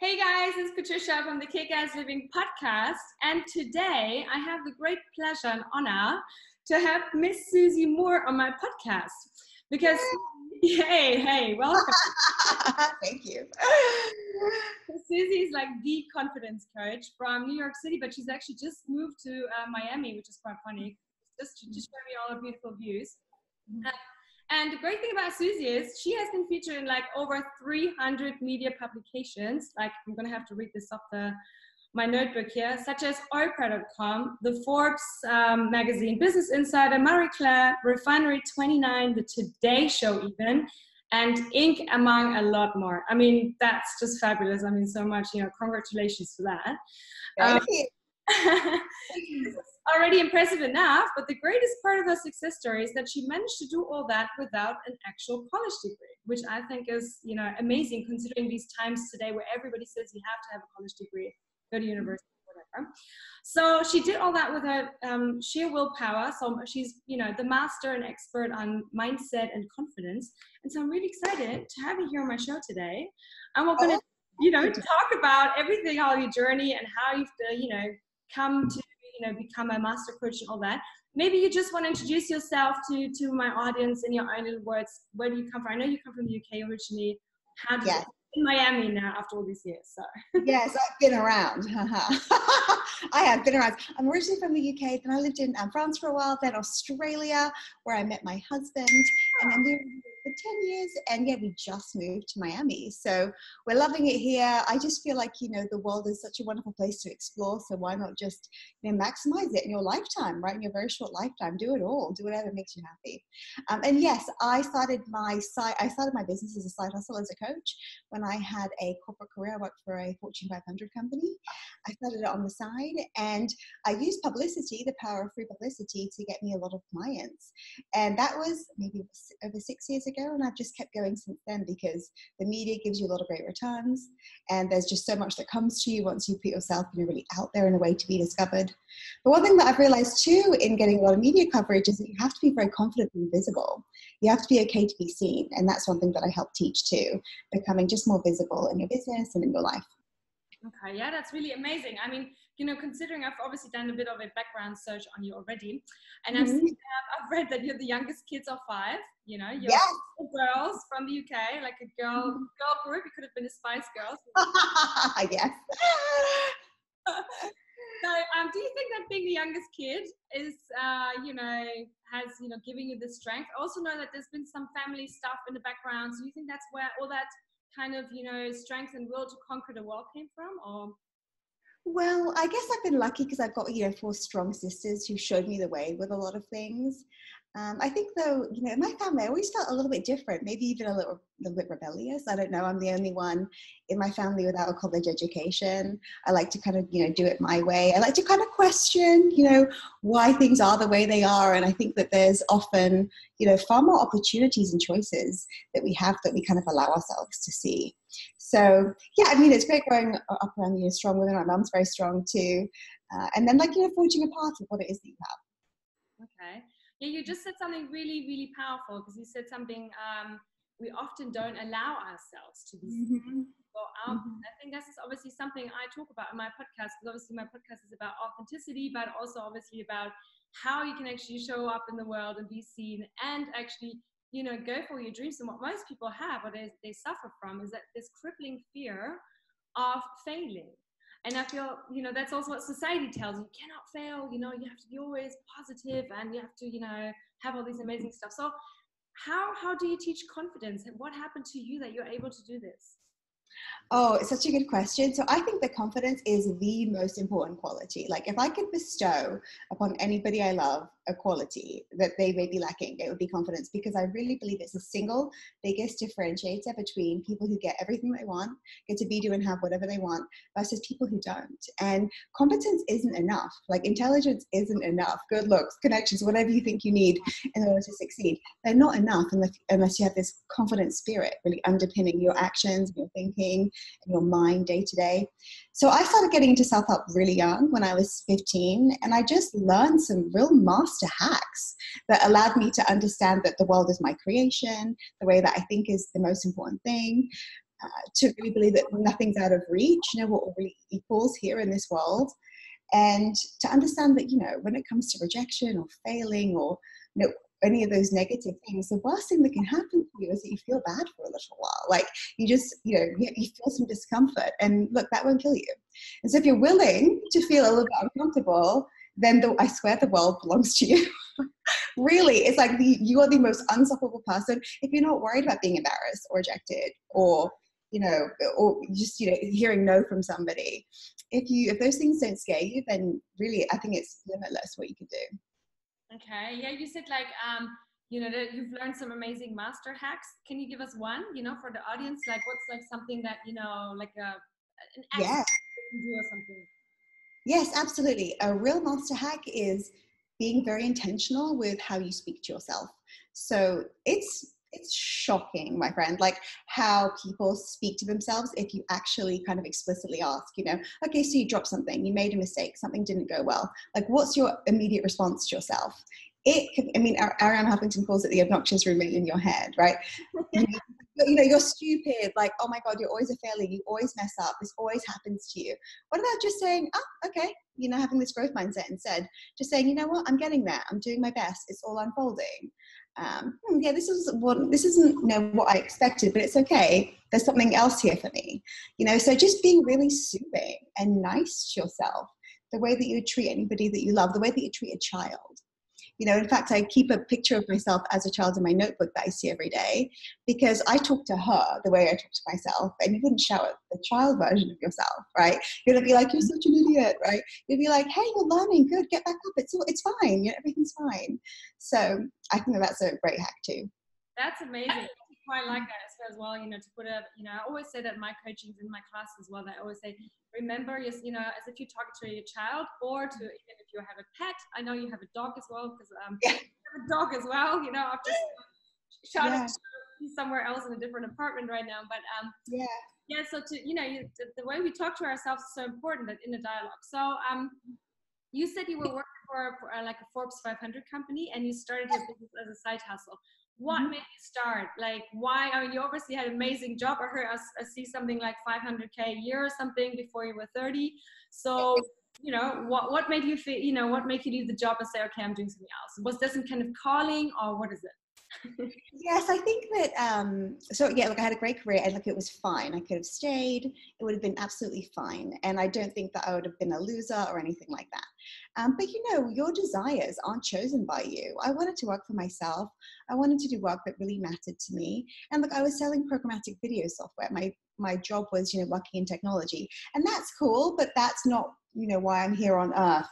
Hey guys, it's Patricia from the Kick-Ass Living podcast, and today I have the great pleasure and honor to have Miss Susie Moore on my podcast because, hey, welcome. Thank you. Susie is like the confidence coach from New York City, but she's actually just moved to Miami, which is quite funny. Just to show me all the beautiful views. And the great thing about Susie is she has been featured in like over 300 media publications. Like I'm going to have to read this off my notebook here, such as Oprah.com, the Forbes magazine, Business Insider, Marie Claire, Refinery 29, the Today Show even, and Inc., among a lot more. I mean, that's just fabulous. I mean, so much, congratulations for that. Thank you. This is already impressive enough, but the greatest part of her success story is that she managed to do all that without an actual college degree, which I think is, amazing considering these times today where everybody says you have to have a college degree, go to university, whatever. So she did all that with her sheer willpower. So she's, the master and expert on mindset and confidence. And so I'm really excited to have you here on my show today. And we're going to, talk about everything, all your journey and how you've, come to become a master coach and all that. Maybe you just want to introduce yourself to my audience in your own little words. Where do you come from? I know you come from the UK originally. How did you in Miami now after all these years? So yes, I've been around. I have been around. I'm originally from the UK, then I lived in France for a while, then Australia, where I met my husband, and then we were for 10 years, and we just moved to Miami. So we're loving it here. I just feel like, the world is such a wonderful place to explore, so why not just maximize it in your lifetime, right? In your very short lifetime, do it all, do whatever makes you happy. And yes, I started my business as a side hustle as a coach. When I had a corporate career, I worked for a Fortune 500 company. I started it on the side, and I used publicity, the power of free publicity, to get me a lot of clients. And that was maybe over 6 years ago, and I've just kept going since then because the media gives you a lot of great returns, and there's just so much that comes to you once you put yourself really out there in a way to be discovered. But one thing that I've realized too in getting a lot of media coverage is that you have to be very confident and visible. You have to be okay to be seen, and that's one thing that I help teach too, becoming just more visible in your business and in your life. Okay, yeah, that's really amazing. I mean, considering I've obviously done a bit of a background search on you already, and I've read that you're the youngest kids of 5. You're girls from the UK, like a girl group. You could have been a Spice Girls. Yes. So, do you think that being the youngest kid is, has, giving you the strength? I also know that there's been some family stuff in the background. So, do you think that's where all that kind of, strength and will to conquer the world came from, or? Well, I guess I've been lucky because I've got, 4 strong sisters who showed me the way with a lot of things. I think though, in my family, I always felt a little bit different, maybe even a little bit rebellious. I don't know. I'm the only one in my family without a college education. I like to kind of, do it my way. I like to kind of question, why things are the way they are. And I think that there's often, far more opportunities and choices that we have that we kind of allow ourselves to see. So, it's great growing up around, strong women. My mom's very strong too. And then forging a path of what it is that you have. Okay. Yeah, you just said something really, really powerful because you said something we often don't allow ourselves to be go out. I think this is obviously something I talk about in my podcast, because obviously my podcast is about authenticity, but also obviously about how you can actually show up in the world and be seen and actually, go for your dreams. And what most people have, or they suffer from, is that this crippling fear of failing. And I feel, that's also what society tells you. You cannot fail, you have to be always positive, and you have to, have all these amazing stuff. So how do you teach confidence? And what happened to you that you're able to do this? Oh, it's such a good question. So I think that confidence is the most important quality. Like if I could bestow upon anybody I love a quality that they may be lacking, it would be confidence, because I really believe it's the single biggest differentiator between people who get everything they want, get to be, do, and have whatever they want, versus people who don't. And competence isn't enough. Like intelligence isn't enough. Good looks, connections, whatever you think you need in order to succeed, they're not enough unless you have this confident spirit really underpinning your actions, your thinking, and your mind day to day. So I started getting into self-help really young, when I was 15, and I just learned some real master hacks that allowed me to understand that the world is my creation, the way that I think is the most important thing. to really believe that nothing's out of reach, we're all really equals here in this world. And to understand that, when it comes to rejection or failing or, any of those negative things, the worst thing that can happen to you is that you feel bad for a little while. Like you just, you feel some discomfort, and look, that won't kill you. And so if you're willing to feel a little bit uncomfortable, then I swear the world belongs to you. Really, it's like you are the most unstoppable person if you're not worried about being embarrassed or rejected or, or just, hearing no from somebody. If those things don't scare you, then really, I think it's limitless what you can do. Okay. Yeah, you said like, that you've learned some amazing master hacks. Can you give us one, for the audience? Like what's like something that, like an action you can do or something? Yes, absolutely. A real master hack is being very intentional with how you speak to yourself. So it's shocking, my friend, like how people speak to themselves if you actually kind of explicitly ask, okay, so you dropped something, you made a mistake, something didn't go well. Like, what's your immediate response to yourself? Arianna Huffington calls it the obnoxious roommate in your head, right? You're stupid, like, oh my God, you're always a failure, you always mess up, this always happens to you. What about just saying, oh, okay, having this growth mindset instead, just saying, you know what, I'm getting there, I'm doing my best, it's all unfolding. This isn't what I expected, but it's okay, there's something else here for me. So just being really soothing and nice to yourself, the way that you treat anybody that you love, the way that you treat a child. In fact, I keep a picture of myself as a child in my notebook that I see every day, because I talk to her the way I talk to myself, and you wouldn't shout at the child version of yourself, right? You're gonna be like, you're such an idiot, right? You'd be like, hey, you're learning, good, get back up, it's fine, everything's fine. So I think that's a great hack too. That's amazing. I quite like that as well, to put I always say that in my coachings in my class as well, I always say, remember, as if you talk to your child, or to even if you have a pet. I know you have a dog as well, because I have a dog as well, I've just shouted somewhere else in a different apartment right now, but so to, the way we talk to ourselves is so important in the dialogue. So you said you were working for like a Forbes 500 company, and you started your business as a side hustle. What made you start? Like, why? I mean, you obviously had an amazing job. I heard I see something like 500K a year or something before you were 30. So, what made you feel, what made you leave the job and say, okay, I'm doing something else? Was this some kind of calling, or what is it? Yes, I think that, I had a great career, and it was fine. I could have stayed, it would have been absolutely fine. And I don't think that I would have been a loser or anything like that. But your desires aren't chosen by you. I wanted to work for myself. I wanted to do work that really mattered to me. And I was selling programmatic video software. My job was, working in technology, and that's cool, but that's not, why I'm here on earth.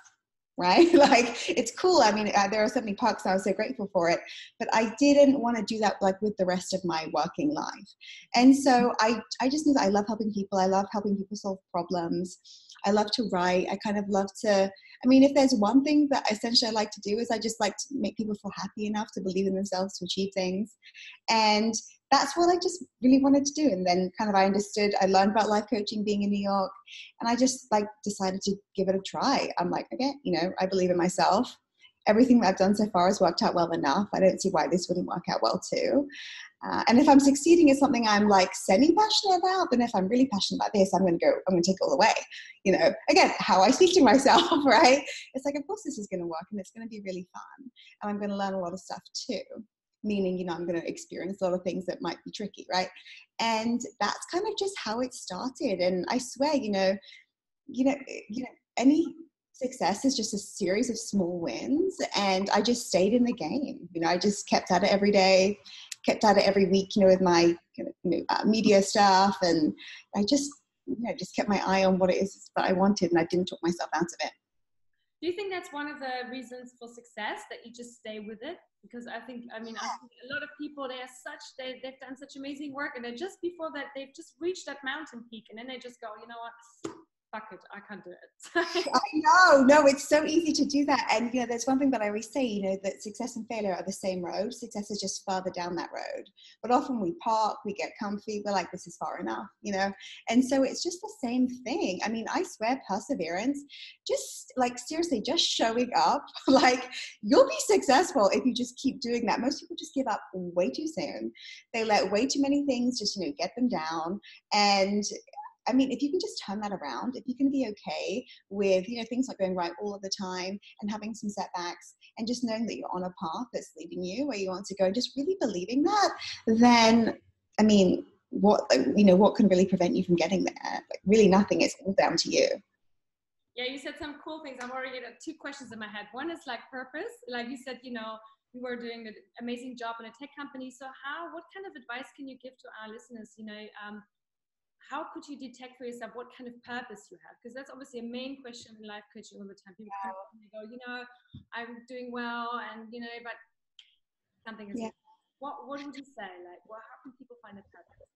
Right? Like, it's cool. I mean, there are so many perks. I was so grateful for it, but I didn't want to do that with the rest of my working life. And so I just knew that I love helping people. I love helping people solve problems. I love to write. I kind of love to, if there's one thing that essentially I like to do, is I just like to make people feel happy enough to believe in themselves to achieve things. And that's what I just really wanted to do. And then I learned about life coaching being in New York, and I just decided to give it a try. I'm like, okay, I believe in myself. Everything that I've done so far has worked out well enough. I don't see why this wouldn't work out well too. And if I'm succeeding in something I'm semi-passionate about, then if I'm really passionate about this, I'm going to take it all the way. Again, how I speak to myself, right? It's like, of course this is going to work, and it's going to be really fun. And I'm going to learn a lot of stuff too. Meaning, I'm going to experience a lot of things that might be tricky, right? And that's kind of just how it started. And I swear, any success is just a series of small wins. And I just stayed in the game. I just kept at it every day, kept at it every week, with my media stuff. And I just kept my eye on what it is that I wanted, and I didn't talk myself out of it. Do you think that's one of the reasons for success, that you just stay with it? Because I think a lot of people, they've done such amazing work, and then just before that, they've just reached that mountain peak, and then they just go, you know what, fuck it, I can't do it. I know, no, it's so easy to do that. And, there's one thing that I always say, that success and failure are the same road. Success is just further down that road. But often we park, we get comfy, we're like, this is far enough, And so it's just the same thing. I mean, I swear perseverance, just like seriously, just showing up, like you'll be successful if you just keep doing that. Most people just give up way too soon. They let way too many things just, get them down. And I mean, if you can just turn that around, if you can be okay with, things not going right all of the time and having some setbacks and just knowing that you're on a path that's leading you where you want to go, just really believing that, then, I mean, what can really prevent you from getting there? Like really nothing. It's all down to you. Yeah, you said some cool things. I'm already got 2 questions in my head. One is like purpose. Like you said, you were doing an amazing job in a tech company. So what kind of advice can you give to our listeners, how could you detect for yourself what kind of purpose you have? Because that's obviously a main question in life coaching all the time. People come and they go, I'm doing well, and but something is. Yeah. What would you say? Like, how can people find a purpose?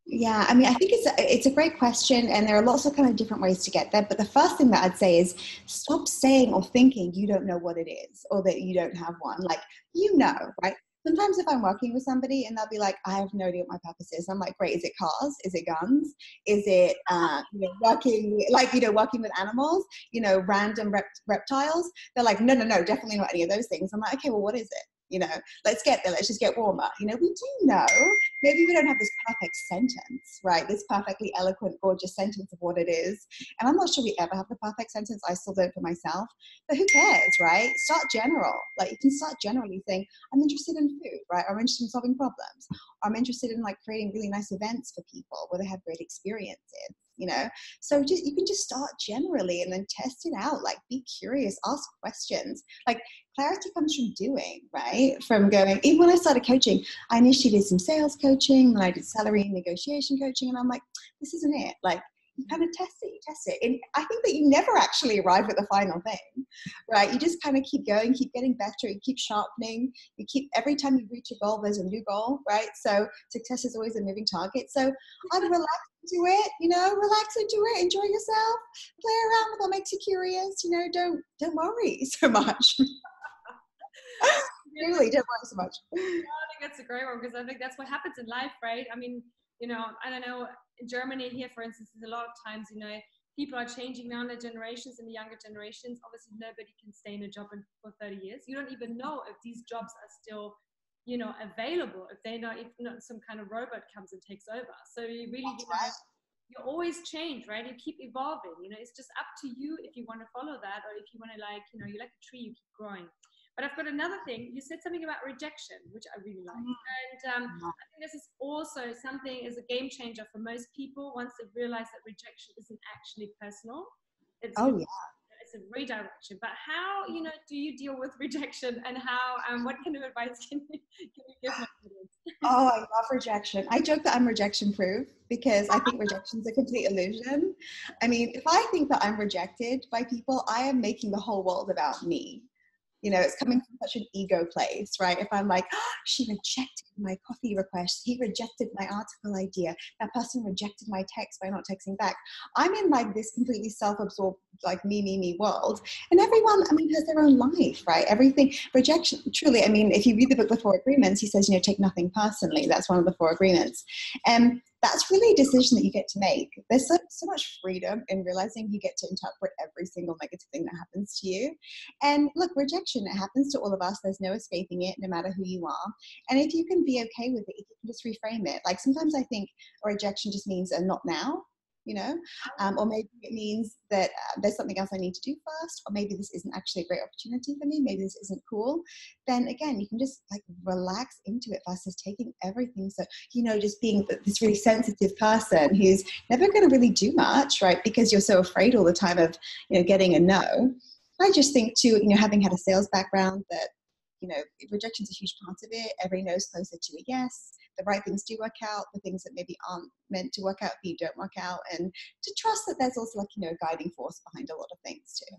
Yeah, I mean, I think it's a great question, and there are lots of kind of different ways to get there. But the first thing that I'd say is stop saying or thinking you don't know what it is or that you don't have one. Like, right? Sometimes if I'm working with somebody and they'll be like, I have no idea what my purpose is. I'm like, great. Is it cars? Is it guns? Is it working with animals? Random reptiles? They're like, no, definitely not any of those things. I'm like, okay, well, what is it? Let's get there. Let's just get warmer. We do know. Maybe we don't have this perfect sentence, right? This perfectly eloquent, gorgeous sentence of what it is. And I'm not sure we ever have the perfect sentence. I still don't for myself. But who cares, right? Start general. Like you can start generally saying, I'm interested in food, right? I'm interested in solving problems. I'm interested in like creating really nice events for people where they have great experiences. So you can just start generally and then test it out. Like be curious, ask questions. Like clarity comes from doing, right? From going, even when I started coaching, I initially did some sales coaching, then I did salary negotiation coaching, and I'm like, this isn't it. Like you kind of test it. And I think that you never actually arrive at the final thing, right? You just kind of keep going, keep getting better, you keep sharpening, every time you reach a goal, there's a new goal, right? So success is always a moving target. So I'd relax into it, relax into it, enjoy yourself, play around with what makes you curious, don't worry so much. Really, don't worry so much. I think that's a great one because I think that's what happens in life, right? I mean, I don't know, in Germany here, for instance, there's a lot of times, people are changing now in the generations, in the younger generations. Obviously, nobody can stay in a job for 30 years. You don't even know if these jobs are still, available, if not some kind of robot comes and takes over. So you really, you always change, right? You keep evolving, it's just up to you if you want to follow that or if you want to you're like a tree, you keep growing. But I've got another thing. You said something about rejection, which I really like. And I think this is also something is a game changer for most people once they realize that rejection isn't actually personal. It's a redirection. But how, do you deal with rejection and how, what kind of advice can you give my students? Oh, I love rejection. I joke that I'm rejection proof because I think rejection is a complete illusion. I mean, if I think that I'm rejected by people, I am making the whole world about me. It's coming from such an ego place, right? If I'm like, oh, she rejected my coffee request, he rejected my article idea, that person rejected my text by not texting back. I'm in like this completely self-absorbed, like me world. And everyone, has their own life, right? Everything, rejection, truly, if you read the book, The 4 Agreements, he says, take nothing personally. That's one of the 4 agreements. And that's really a decision that you get to make. There's so much freedom in realizing you get to interpret every single negative thing that happens to you. And look, rejection, it happens to all of us. There's no escaping it, no matter who you are. And if you can be okay with it, if you can just reframe it. Like sometimes I think a rejection just means a not now, or maybe it means that there's something else I need to do first, or maybe this isn't actually a great opportunity for me, maybe this isn't cool. Then again, you can just like relax into it versus taking everything. So, just being this really sensitive person who's never going to really do much, right? Because you're so afraid all the time of, getting a no. I just think too, having had a sales background that, rejection's a huge part of it. Every no is closer to a yes. The right things do work out. The things that maybe aren't meant to work out for you don't work out. And to trust that there's also a guiding force behind a lot of things too.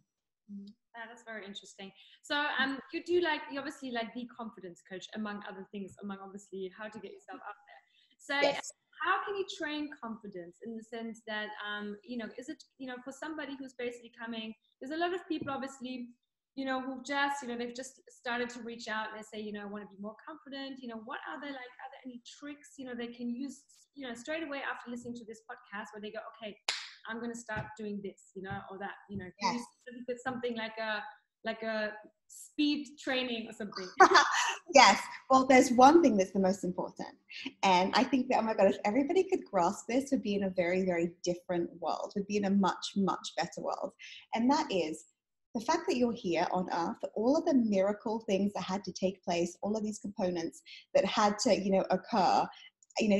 That's very interesting. So you obviously the confidence coach among other things, among obviously how to get yourself out there. So yes. how can you train confidence in the sense that, is it, for somebody who's basically coming, there's a lot of people obviously, who just, they've just started to reach out and they say, I want to be more confident. What are there any tricks, they can use, straight away after listening to this podcast where they go, okay, I'm going to start doing this, or that, can you put something like a speed training or something? Yes. Well, there's one thing that's the most important. And I think that, oh my God, if everybody could grasp this, would be in a very, very different world, would be in a much, much better world. And that is the fact that you're here on earth, all of the miracle things that had to take place, all of these components that had to, occur,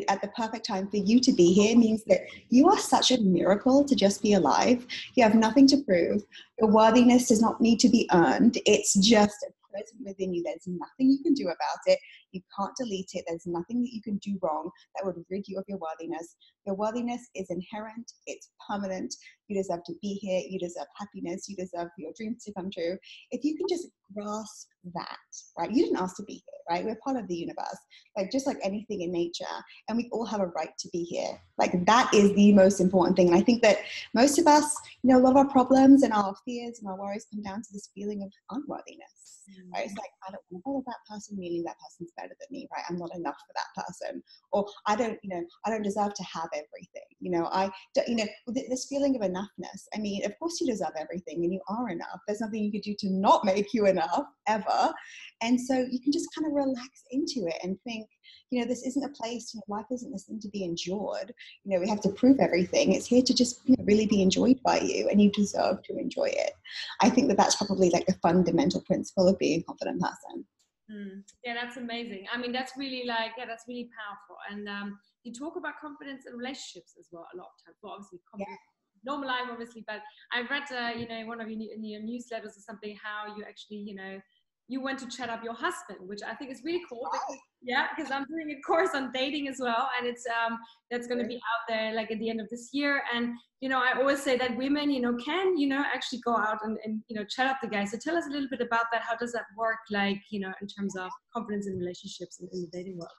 at the perfect time for you to be here means that you are such a miracle to just be alive. You have nothing to prove. Your worthiness does not need to be earned. It's just present within you. There's nothing you can do about it. You can't delete it. There's nothing that you can do wrong that would rid you of your worthiness. Your worthiness is inherent. It's permanent. You deserve to be here. You deserve happiness. You deserve for your dreams to come true. If you can just grasp that, right? You didn't ask to be here, right? We're part of the universe, just like anything in nature, and we all have a right to be here. That is the most important thing. And I think that most of us, a lot of our problems and our fears and our worries come down to this feeling of unworthiness, right? It's I don't want to follow that person, meaning that person's better than me, right? I'm not enough for that person, or I don't deserve to have everything. This feeling of enoughness. I mean, of course you deserve everything and you are enough. There's nothing you could do to not make you enough ever. And so you can just kind of relax into it and think, this isn't a place, life isn't this thing to be endured. We have to prove everything. It's here to just really be enjoyed by you, and you deserve to enjoy it. I think that that's probably the fundamental principle of being a confident person. Yeah, that's amazing. I mean, that's really that's really powerful. And you talk about confidence in relationships as well a lot of times. Well, obviously, confidence, normal life, obviously, but I've read, in one of your newsletters or something, how you actually, you went to chat up your husband, which I think is really cool. Because I'm doing a course on dating as well, and it's that's going to be out there at the end of this year. And I always say that women, can actually go out and chat up the guy. So tell us a little bit about that. How does that work? In terms of confidence in relationships and in the dating world.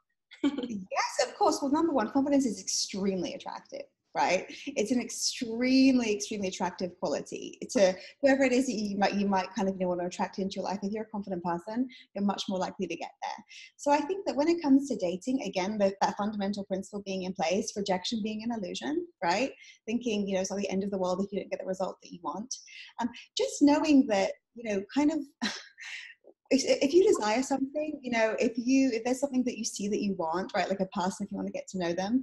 Yes, of course. Well, number one, confidence is extremely attractive, right? It's an extremely, extremely attractive quality to whoever it is that you might kind of want to attract into your life. If you're a confident person, you're much more likely to get there. So I think that when it comes to dating, again, that fundamental principle being in place, rejection being an illusion, right? Thinking, it's not the end of the world if you don't get the result that you want. Just knowing that, kind of if you desire something, if there's something that you see that you want, right? Like a person, if you want to get to know them,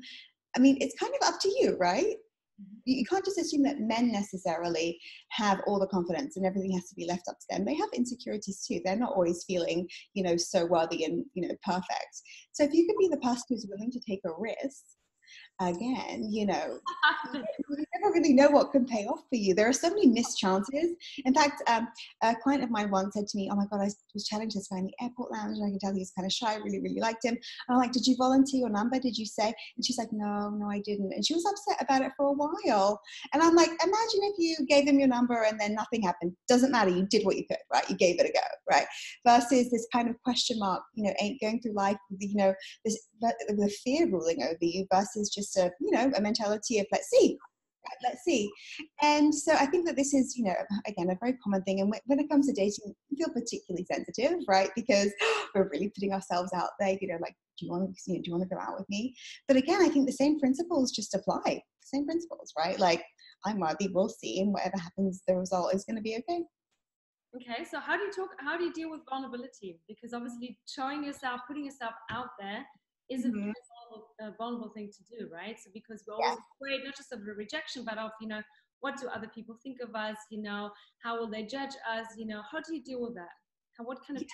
I mean, it's kind of up to you, right? You can't just assume that men necessarily have all the confidence and everything has to be left up to them. They have insecurities too. They're not always feeling, so worthy and, perfect. So if you could be the person who's willing to take a risk, again, you never really know what can pay off for you. There are so many missed chances. In fact, a client of mine once said to me, oh my God, I was chatting to this guy in the airport lounge and I could tell he was kind of shy. I really, really liked him. And I'm like, did you volunteer your number? Did you say? And she's like, no, I didn't. And she was upset about it for a while. And I'm like, imagine if you gave him your number and then nothing happened. Doesn't matter. You did what you could, right? You gave it a go, right? Versus this kind of question mark, ain't going through life with, the fear ruling over you versus just a mentality of let's see. And so I think that this is, again, a very common thing. And when it comes to dating, we feel particularly sensitive, right? Because we're really putting ourselves out there, do you want to go out with me? But again, I think the same principles just apply. Same principles, right? I'm worthy, we'll see, and whatever happens, the result is going to be okay. Okay, so how do you deal with vulnerability? Because obviously putting yourself out there is a vulnerable thing to do, right? So because we're always afraid, not just of the rejection, but of, what do other people think of us? How will they judge us? How do you deal with that? What kind of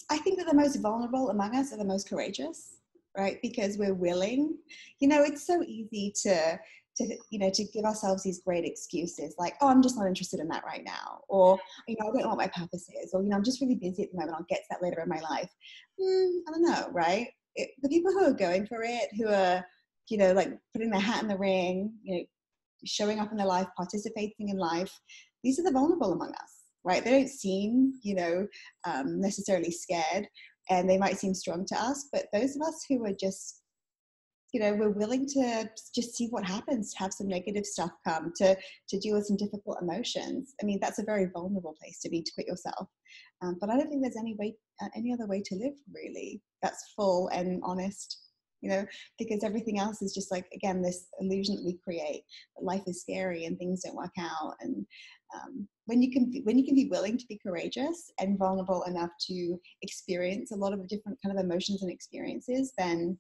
I think that the most vulnerable among us are the most courageous, right? Because we're willing. It's so easy to give ourselves these great excuses like, oh, I'm just not interested in that right now. Or, I don't know what my purpose is. Or, I'm just really busy at the moment. I'll get to that later in my life. I don't know, right? The people who are going for it, who are, putting their hat in the ring, showing up in their life, participating in life, these are the vulnerable among us, right? They don't seem, necessarily scared, and they might seem strong to us, but those of us who are just we're willing to just see what happens, to have some negative stuff come, to deal with some difficult emotions. I mean, that's a very vulnerable place to be, to put yourself. But I don't think there's any other way to live, really, that's full and honest, because everything else is just like, again, this illusion that we create, that life is scary and things don't work out. And when you can be willing to be courageous and vulnerable enough to experience a lot of different kind of emotions and experiences, then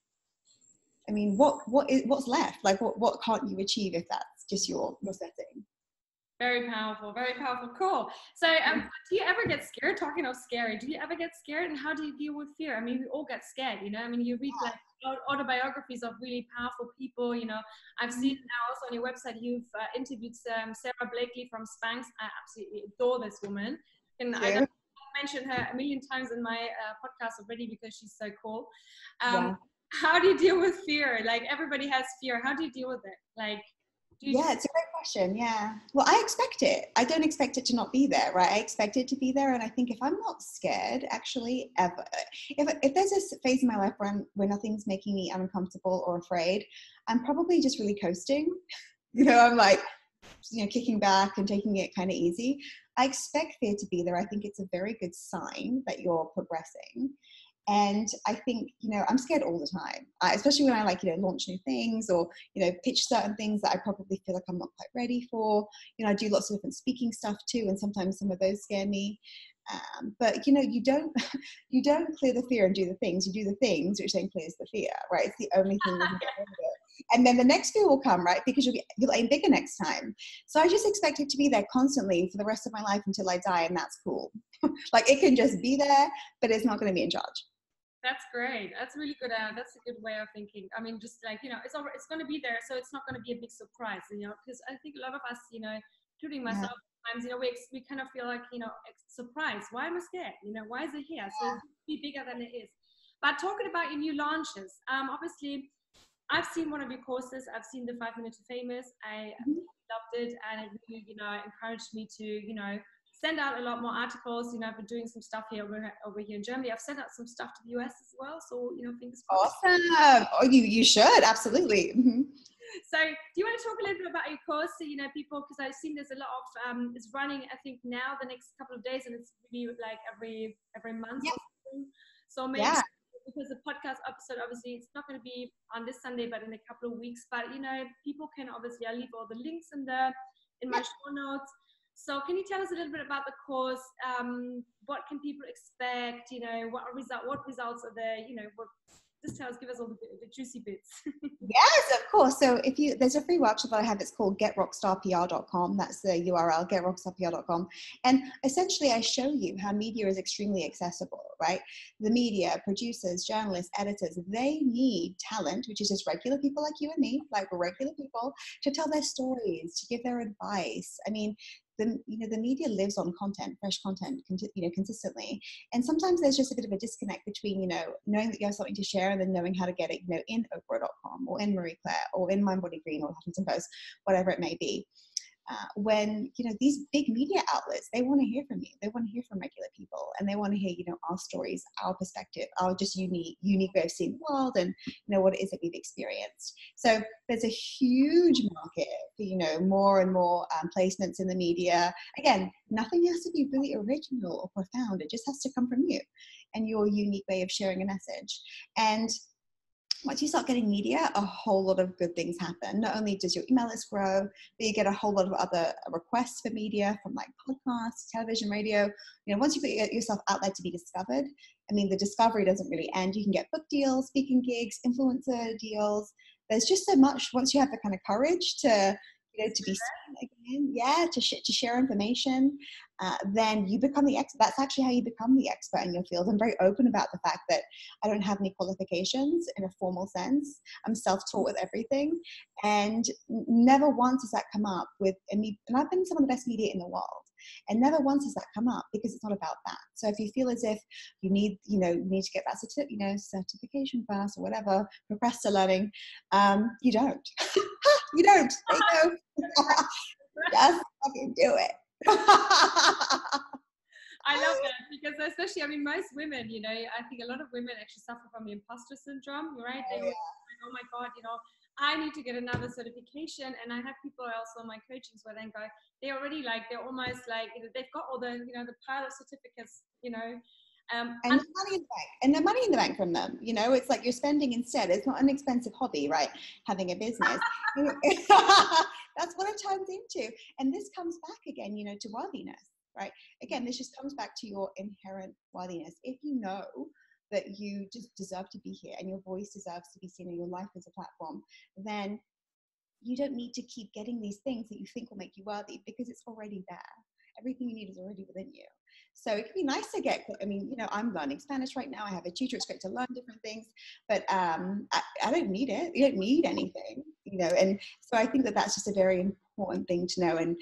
I mean, what's left? Like, what can't you achieve if that's just your setting? Very powerful, very powerful. Cool. So do you ever get scared? Talking of scary, do you ever get scared, and how do you deal with fear? I mean, we all get scared, I mean, you read like autobiographies of really powerful people, I've seen now also on your website, you've interviewed Sarah Blakely from Spanx. I absolutely adore this woman, and I don't mention her a million times in my podcast already because she's so cool. How do you deal with fear? Like, everybody has fear. How do you deal with it? Like, it's a great question. Yeah. Well, I expect it. I don't expect it to not be there, right? I expect it to be there. And I think if I'm not scared, actually, ever, if there's a phase in my life where nothing's making me uncomfortable or afraid, I'm probably just really coasting. I'm like, kicking back and taking it kind of easy. I expect fear to be there. I think it's a very good sign that you're progressing. And I think, I'm scared all the time, especially when I launch new things or, pitch certain things that I probably feel like I'm not quite ready for. I do lots of different speaking stuff too. And sometimes some of those scare me. But, you don't clear the fear and do the things. You do the things which then clears the fear, right? It's the only thing that can get rid of it. And then the next fear will come, right? Because you'll aim bigger next time. So I just expect it to be there constantly for the rest of my life until I die. And that's cool. Like, it can just be there, but it's not going to be in charge. That's great. That's really good. That's a good way of thinking. I mean, just like, it's going to be there. So it's not going to be a big surprise, because I think a lot of us, including myself, sometimes, we kind of feel like, surprised. Why am I scared? Why is it here? So it's be bigger than it is. But talking about your new launches, obviously, I've seen one of your courses. I've seen the 5 Minutes to Famous. I loved it. And it really, encouraged me to, send out a lot more articles. I've been doing some stuff here over here in Germany. I've sent out some stuff to the US as well. So, fingers crossed. Awesome. Oh, you should. Absolutely. Mm-hmm. So do you want to talk a little bit about your course? So, people, because I've seen there's a lot of, it's running, I think now the next couple of days, and it's really like every month. Or something. So maybe because the podcast episode, obviously it's not going to be on this Sunday, but in a couple of weeks. But, people can obviously, I'll leave all the links in my show notes. So can you tell us a little bit about the course? What can people expect? What results are there? Just give us all the juicy bits. Yes, of course. So there's a free workshop that I have. It's called GetRockstarPR.com. That's the URL, GetRockstarPR.com. And essentially I show you how media is extremely accessible, right? The media, producers, journalists, editors, they need talent, which is just regular people like you and me, like regular people, to tell their stories, to give their advice. I mean, the media lives on content, fresh content, consistently. And sometimes there's just a bit of a disconnect between, knowing that you have something to share and then knowing how to get it, in Oprah.com or in Marie Claire or in Mind Body Green or Huffington Post, whatever it may be. When, these big media outlets, they want to hear from you. They want to hear from regular people, and they want to hear, our stories, our perspective, our just unique way of seeing the world and, what it is that we've experienced. So there's a huge market for, more and more placements in the media. Again, nothing has to be really original or profound. It just has to come from you and your unique way of sharing a message. And once you start getting media, a whole lot of good things happen. Not only does your email list grow, but you get a whole lot of other requests for media from like podcasts, television, radio. Once you put yourself out there to be discovered, I mean, the discovery doesn't really end. You can get book deals, speaking gigs, influencer deals. There's just so much once you have the kind of courage to, to be seen again, to share information, then you become the expert. That's actually how you become the expert in your field. I'm very open about the fact that I don't have any qualifications in a formal sense. I'm self-taught with everything, and never once has that come up with me. And I've been in some of the best media in the world, and never once has that come up because it's not about that. So if you feel as if you need to get that certification first or whatever, procrastinating, you don't. You don't. There you go. Just fucking do it. I love that, because especially, I mean, most women, I think a lot of women actually suffer from the imposter syndrome, right? They always oh my God, I need to get another certification. And I have people also in my coachings where they go, they're already like, they're almost like, they've got all the, the pile of certificates, and no money in the bank, and no money in the bank from them. It's like you're spending instead. It's not an expensive hobby, right? Having a business. That's what it turns into. And this comes back again, to worthiness, right? Again, this just comes back to your inherent worthiness. If you know that you just deserve to be here and your voice deserves to be seen and your life is a platform, then you don't need to keep getting these things that you think will make you worthy, because it's already there. Everything you need is already within you. So it can be nice to get, I'm learning Spanish right now. I have a tutor. It's great to learn different things, but I don't need it. You don't need anything, and so I think that that's just a very important thing to know. And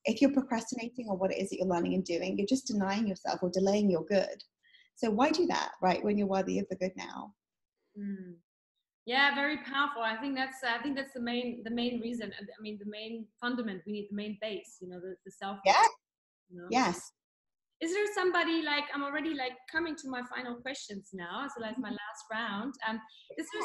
if you're procrastinating on what it is that you're learning and doing, you're just denying yourself or delaying your good. So why do that, right, when you're worthy of the good now? Yeah, very powerful. I think that's the main reason. I mean, the main fundament. We need the main base. The self. Yeah. Yes. Is there somebody, like, I'm already like coming to my final questions now, so that's my last round. Is there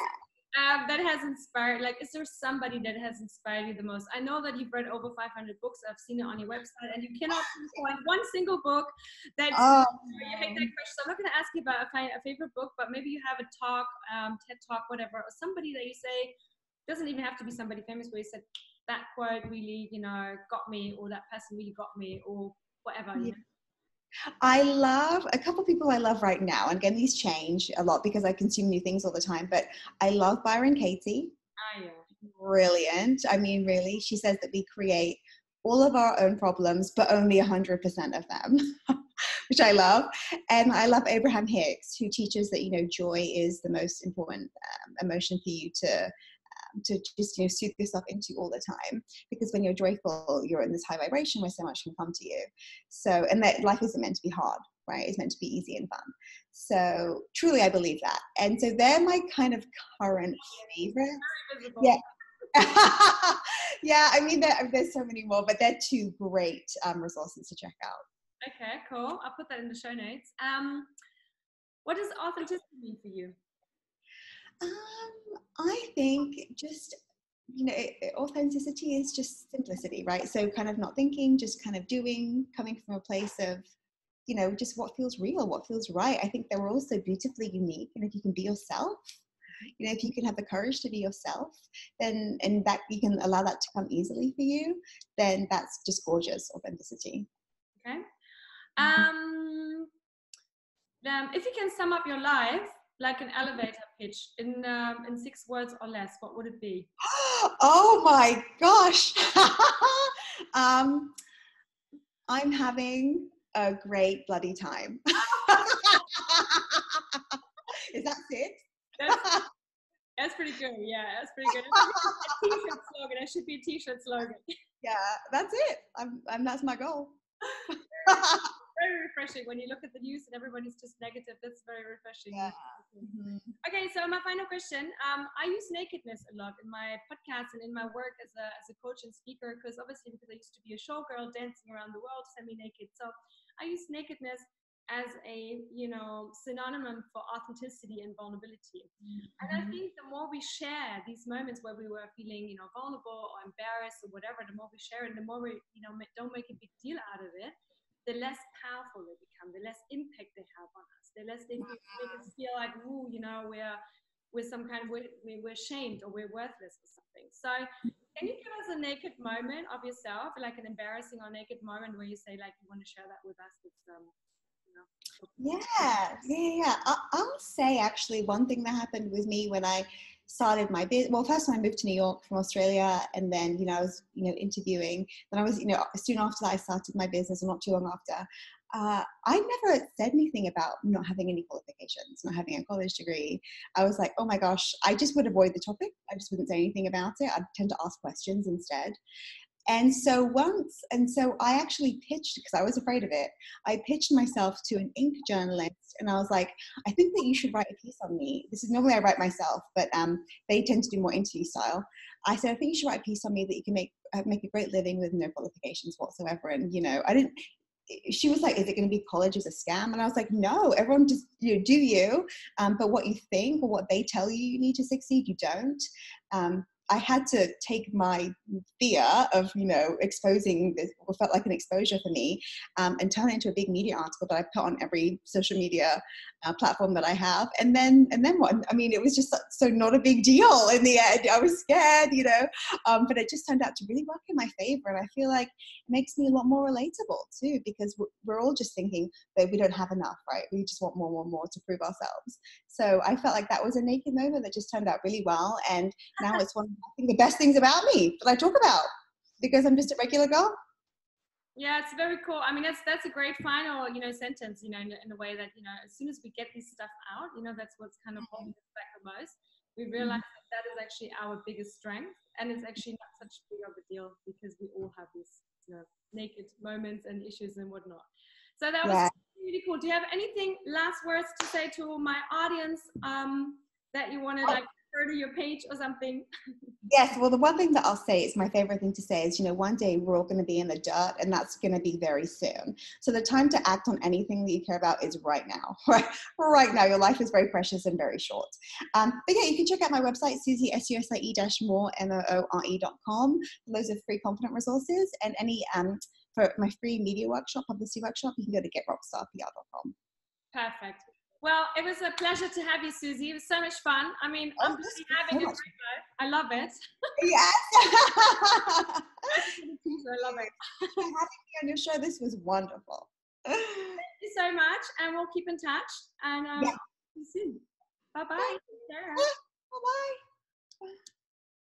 that has inspired, like, is there somebody that has inspired you the most? I know that you've read over 500 books. I've seen it on your website, and you cannot find one single book that you hate that question. So I'm not going to ask you about a favorite book, but maybe you have a talk, TED talk, whatever, or somebody that you say, doesn't even have to be somebody famous, where you said that quote really, got me, or that person really got me, or whatever. I love a couple of people I love right now. And again, these change a lot because I consume new things all the time, but I love Byron Katie. Yeah. Brilliant. I mean, really, she says that we create all of our own problems, but only 100% of them, which I love. And I love Abraham Hicks, who teaches that, joy is the most important emotion for you to just soothe yourself into all the time, because when you're joyful, you're in this high vibration where so much can come to you. So, and that life isn't meant to be hard, right? It's meant to be easy and fun. So truly, I believe that. And so they're my kind of current favorites. Yeah. Yeah, I mean, there's so many more, but they're two great resources to check out. Okay, cool. I'll put that in the show notes. What does authenticity mean for you? I think just, authenticity is just simplicity, right? So kind of not thinking, just kind of doing, coming from a place of, just what feels real, what feels right. I think they're all so beautifully unique. And if you can be yourself, if you can have the courage to be yourself, then, and that you can allow that to come easily for you, then that's just gorgeous, authenticity. Okay. If you can sum up your life like an elevator pitch in 6 words or less, what would it be? Oh my gosh. I'm having a great bloody time. Is that 6? That's pretty good. Yeah, that's pretty good. It should be a t-shirt slogan. It should be a t-shirt slogan. Yeah, that's it. That's my goal. Very refreshing when you look at the news and everybody's just negative. That's very refreshing. Yeah. Mm-hmm. Okay, so my final question. I use nakedness a lot in my podcast and in my work as a coach and speaker, because I used to be a showgirl dancing around the world semi-naked. So I use nakedness as a synonym for authenticity and vulnerability. Mm-hmm. And I think the more we share these moments where we were feeling vulnerable or embarrassed or whatever, the more we share it, the more we don't make a big deal out of it, the less powerful they become, the less impact they have on us, the less they make us feel like, ooh, we're some kind of, we're ashamed or we're worthless or something. So can you give us a naked moment of yourself, like an embarrassing or naked moment where you say, like, you want to share that with us? Yeah. I'll say actually one thing that happened with me when I started my business. Well, first when I moved to New York from Australia, and then I was interviewing. Then I was soon after that I started my business, and not too long after. I never said anything about not having any qualifications, not having a college degree. I was like, oh my gosh, I just would avoid the topic. I just wouldn't say anything about it. I'd tend to ask questions instead. And so I actually pitched, because I was afraid of it, I pitched myself to an Inc. journalist, and I was like, I think that you should write a piece on me. This is normally I write myself, but they tend to do more interview style. I said, I think you should write a piece on me that you can make a great living with no qualifications whatsoever. And, she was like, is it going to be college as a scam? And I was like, no, everyone just, do you, but what you think or what they tell you need to succeed, you don't. I had to take my fear of, exposing this, what felt like an exposure for me, and turn it into a big media article that I put on every social media platform that I have. And then what? I mean, it was just so not a big deal in the end. I was scared, but it just turned out to really work in my favor. And I feel like it makes me a lot more relatable too, because we're all just thinking that we don't have enough, right? We just want more to prove ourselves. So I felt like that was a naked moment that just turned out really well. And now it's one of, I think, the best things about me that I talk about, because I'm just a regular girl. Yeah, it's very cool. I mean, that's a great final, sentence, in a way that, as soon as we get this stuff out, that's what's kind of holding us back the most. We realize that is actually our biggest strength, and it's actually not such big of a deal, because we all have these, naked moments and issues and whatnot. So that was really cool. Do you have anything, last words to say to my audience, that you want to refer to your page or something? Yes, well, the one thing that I'll say is my favorite thing to say is, one day we're all going to be in the dirt, and that's going to be very soon. So the time to act on anything that you care about is right now, right? Right now. Your life is very precious and very short. But yeah, you can check out my website, Susie, SUSIE-more, MOORE.com. Loads of free confident resources, and for my free media workshop, publicity workshop, you can go to GetRockstarPR.com. Perfect. Well, it was a pleasure to have you, Susie. It was so much fun. I mean, I'm just having a great life. I love it. Yes. I love it. For having me on your show. This was wonderful. Thank you so much, and we'll keep in touch. And see you soon. Bye-bye. Take care.